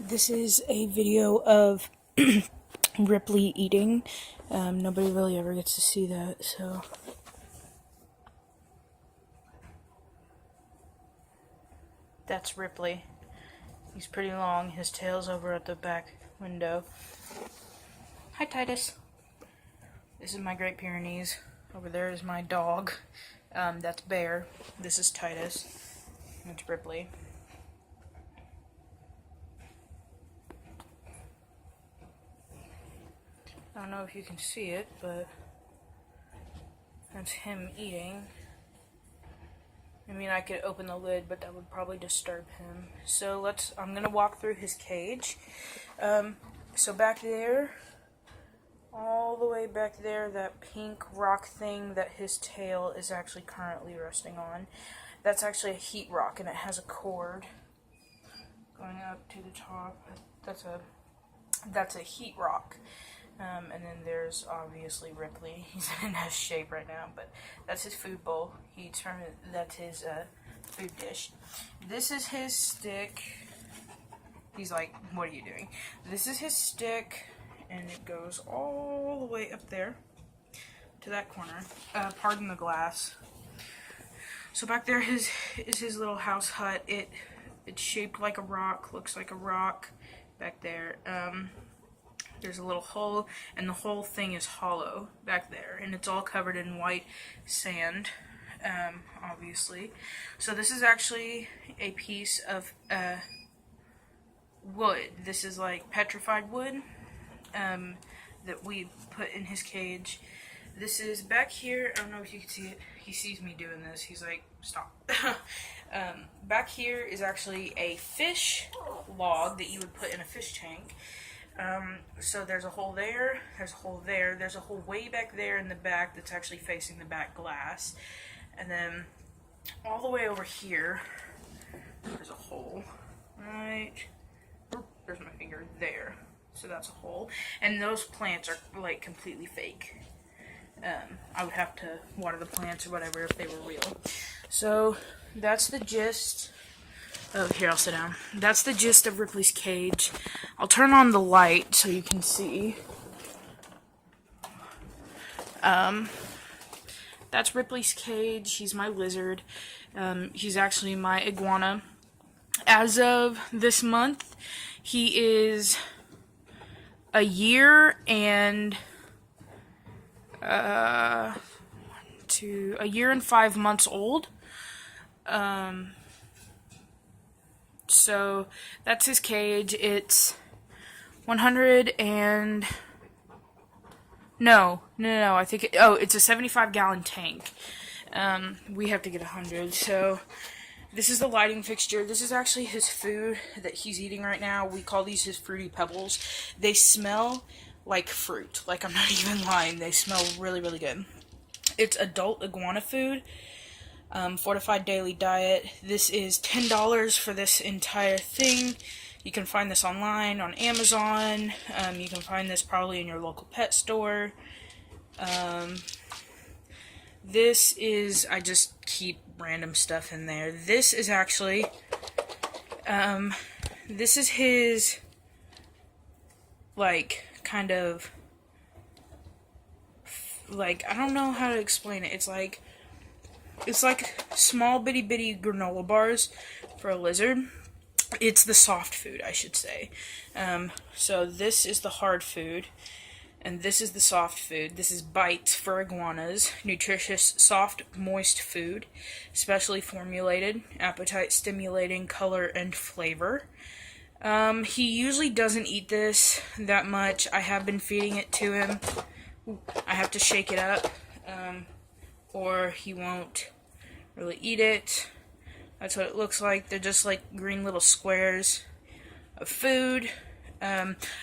This is a video of Ripley eating. Nobody really ever gets to see that, so. That's Ripley. He's pretty long. His tail's over at the back window. Hi, Titus. This is my Great Pyrenees. Over there is my dog. That's Bear. This is Titus. That's Ripley. I don't know if you can see it, but that's him eating. I mean, I could open the lid, but that would probably disturb him. So I'm gonna walk through his cage. So back there, all the way back there, that pink rock thing that his tail is actually currently resting on, that's actually a heat rock, and it has a cord going up to the top. That's a heat rock. And then there's obviously Ripley. He's in his shape right now, but that's his food bowl. He eats from it. That's his food dish. This is his stick. He's like, what are you doing? This is his stick, and it goes all the way up there to that corner. Pardon the glass. So back there is his little house hut. It's shaped like a rock, looks like a rock back there. There's a little hole, and the whole thing is hollow back there, and it's all covered in white sand, obviously. So this is actually a piece of wood. This is like petrified wood that we put in his cage. This is back here. I don't know if you can see it. He sees me doing this. He's like, stop. Back here is actually a fish log that you would put in a fish tank. So there's a hole there, there's a hole there, there's a hole way back there in the back that's actually facing the back glass, and then all the way over here, there's a hole, right, there's my finger, there, so that's a hole, and those plants are like completely fake. I would have to water the plants or whatever if they were real. So that's the gist. Oh, here, I'll sit down. That's the gist of Ripley's cage. I'll turn on the light so you can see. That's Ripley's cage. He's my lizard. He's actually my iguana. As of this month, he is a year and a year and 5 months old. So that's his cage. It's 100 and no, I think it's a 75-gallon tank. We have to get 100. So this is the lighting fixture. This is actually his food that he's eating right now. We call these his Fruity Pebbles. They smell like fruit. Like, I'm not even lying. They smell really, really good. It's adult iguana food. Fortified daily diet. This is $10 for this entire thing. You can find this online on Amazon. You can find this probably in your local pet store. This is, I just keep random stuff in there. This is actually, this is his, like, kind of, like, I don't know how to explain it. It's like small bitty granola bars for a lizard. It's the soft food, I should say. So this is the hard food, and this is the soft food. This is bites for iguanas. Nutritious, soft, moist food, specially formulated, appetite stimulating, color and flavor. He usually doesn't eat this that much. I have been feeding it to him. I have to shake it up. Or he won't really eat it. That's what it looks like. They're just like green little squares of food.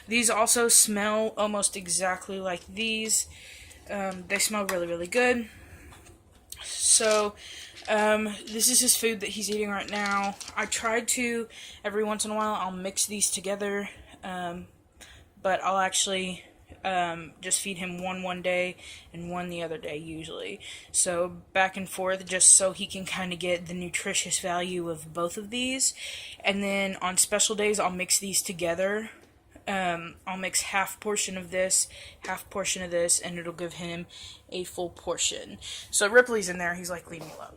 These also smell almost exactly like these. They smell really, really good. So, this is his food that he's eating right now. I tried to, every once in a while, I'll mix these together. But I'll actually Just feed him one day and one the other day usually. So back and forth, just so he can kind of get the nutritious value of both of these. And then on special days, I'll mix these together. I'll mix half portion of this, half portion of this, and it'll give him a full portion. So Ripley's in there. He's like, leave me alone.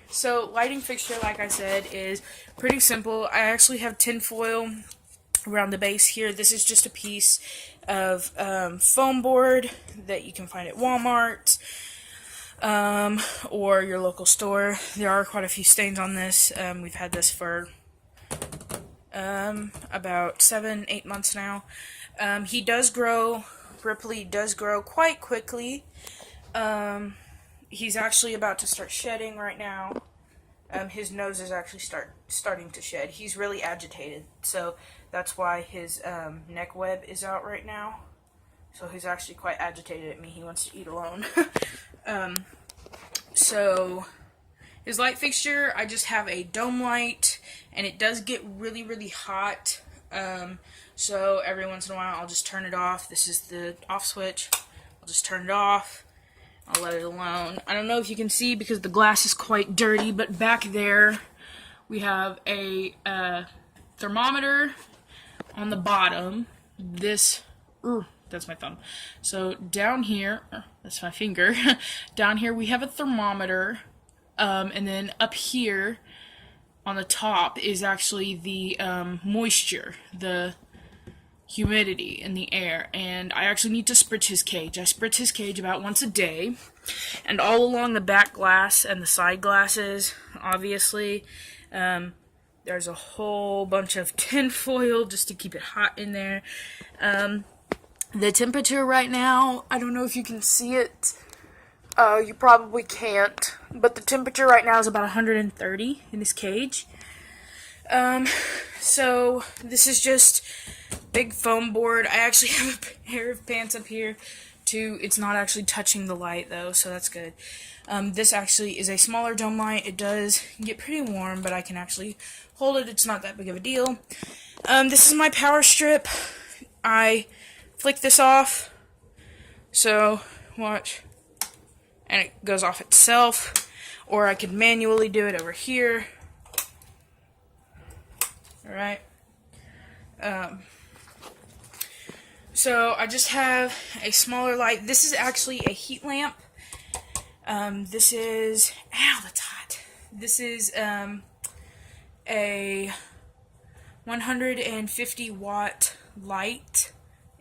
So lighting fixture, like I said, is pretty simple. I actually have tin foil around the base here. This is just a piece of foam board that you can find at Walmart or your local store. There are quite a few stains on this. We've had this for about 7-8 months now. He does grow. Ripley does grow quite quickly. He's actually about to start shedding right now. His nose is actually starting to shed. He's really agitated, so that's why his neck web is out right now. So he's actually quite agitated at me. He wants to eat alone. So his light fixture, I just have a dome light, and it does get really, really hot. So every once in a while, I'll just turn it off. This is the off switch. I'll just turn it off. I'll let it alone. I don't know if you can see because the glass is quite dirty, but back there we have a thermometer on the bottom. This, that's my thumb. So down here, that's my finger. Down here we have a thermometer, and then up here on the top is actually the moisture, the humidity in the air, and I actually need to spritz his cage. I spritz his cage about once a day, and all along the back glass and the side glasses, obviously, there's a whole bunch of tin foil just to keep it hot in there. The temperature right now, I don't know if you can see it. You probably can't, but the temperature right now is about 130 in his cage. So this is just big foam board. I actually have a pair of pants up here too. It's not actually touching the light though, so that's good. This actually is a smaller dome light. It does get pretty warm, but I can actually hold it. It's not that big of a deal. This is my power strip. I flick this off. So, watch. And it goes off itself. Or I could manually do it over here. Alright. So I just have a smaller light. This is actually a heat lamp. This is, ow, that's hot. This is a 150 watt light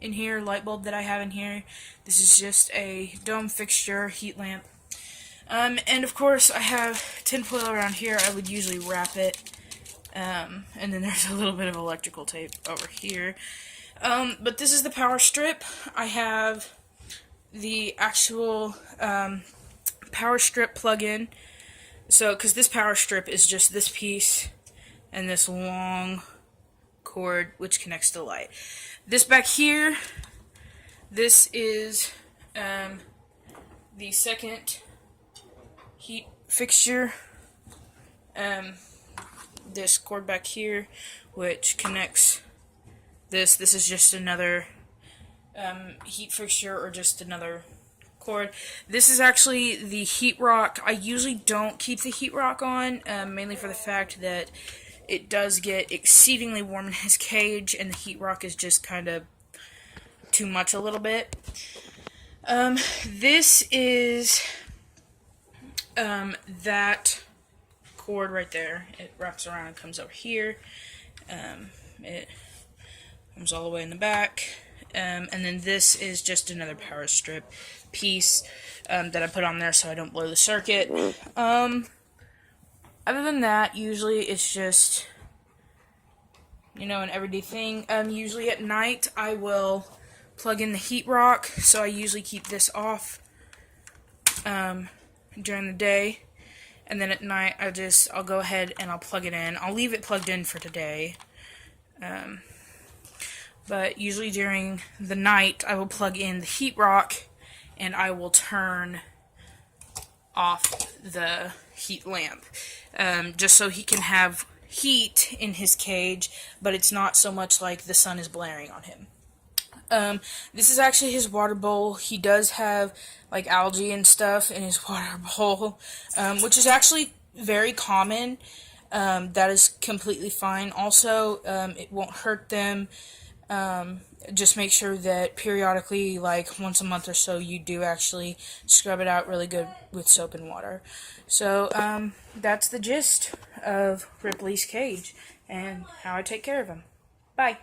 in here, light bulb that I have in here. This is just a dome fixture heat lamp. And of course I have tinfoil around here. I would usually wrap it. And then there's a little bit of electrical tape over here. But this is the power strip. I have the actual power strip plug-in. So, because this power strip is just this piece and this long cord which connects to the light. This back here, this is the second heat fixture. This cord back here, which connects this. This is just another heat fixture or just another cord. This is actually the heat rock. I usually don't keep the heat rock on, mainly for the fact that it does get exceedingly warm in his cage, and the heat rock is just kind of too much a little bit. This is that cord right there. It wraps around and comes over here. It comes all the way in the back. And then this is just another power strip piece that I put on there so I don't blow the circuit. Other than that, usually it's just, you know, an everyday thing. Usually at night I will plug in the heat rock, so I usually keep this off during the day. And then at night I'll go ahead and I'll plug it in. I'll leave it plugged in for today. But usually during the night I will plug in the heat rock and I will turn off the heat lamp. Just so he can have heat in his cage, but it's not so much like the sun is blaring on him. This is actually his water bowl. He does have like algae and stuff in his water bowl, which is actually very common. That is completely fine. Also, it won't hurt them. Just make sure that periodically, like once a month or so, you do actually scrub it out really good with soap and water. So, that's the gist of Ripley's cage and how I take care of him. Bye.